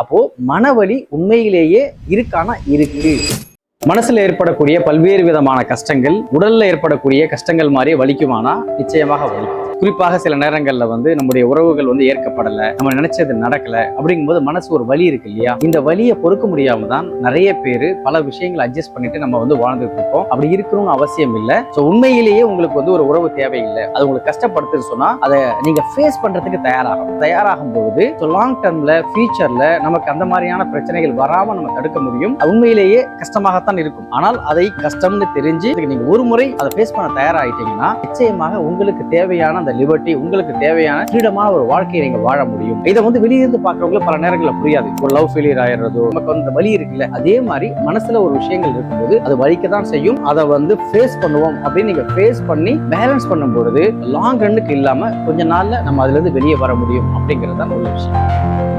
அப்போ மனவலி உண்மையிலேயே இருக்கானா? இருக்கு. மனசுல ஏற்படக்கூடிய பல்வேறு விதமான கஷ்டங்கள் உடல்ல ஏற்படக்கூடிய கஷ்டங்கள் மாதிரி வலிக்குமானா? நிச்சயமாக வலிக்கும். குறிப்பாக சில நேரங்கள்ல நம்முடைய உறவுகள் ஏற்கப்படலை, நம்ம நினைச்சது நடக்கல அப்படிங்கும்போது மனசு ஒரு வலி இருக்கு இல்லையா? இந்த வலியை பொறுக்க முடியாம தான் நிறைய பேர் பல விஷயங்களை அட்ஜஸ்ட் பண்ணிட்டு நம்ம வாழ்ந்துட்டு இருக்கோம். அப்படி இருக்கணும்னு அவசியம் இல்லை. ஸோ உண்மையிலேயே உங்களுக்கு ஒரு உறவு தேவையில்லை, அது உங்களுக்கு கஷ்டப்படுத்துன்னு சொன்னா அதை நீங்க ஃபேஸ் பண்றதுக்கு தயாராகும் பொழுது லாங் டர்ம்ல ஃபியூச்சர்ல நமக்கு அந்த மாதிரியான பிரச்சனைகள் வராம நம்ம தடுக்க முடியும். உண்மையிலேயே கஷ்டமாகத்தான் இருக்கும். ஆனால் அதை கஷ்டம்னு தெரிஞ்சு நீங்க ஒரு முறை அதை ஃபேஸ் பண்ண தயாராகிட்டீங்கன்னா நிச்சயமாக உங்களுக்கு தேவையான அந்த லிபர்ட்டி, உங்களுக்கு தேவையான ஃப்ரீடமான ஒரு வாழ்க்கையை நீங்க வாழ முடியும். இதை வெளியிருந்து பாக்குறவங்களுக்கு பல நேரங்களில் புரியாது. ஒரு லவ் ஃபெயிலியர் ஆயிடுறதோ, நமக்கு அந்த வலி இருக்குல்ல, அதே மாதிரி மனசுல ஒரு விஷயங்கள் இருக்கும்போது அது வலிக்க தான் செய்யும். அதை ஃபேஸ் பண்ணுவோம் அப்படின்னு நீங்க ஃபேஸ் பண்ணி பேலன்ஸ் பண்ணும் பொழுது லாங் ரன்னுக்கு இல்லாம கொஞ்ச நாள்ல நம்ம அதுல இருந்து வெளியே வர முடியும் அப்படிங்கிறது தான் ஒரு விஷயம்.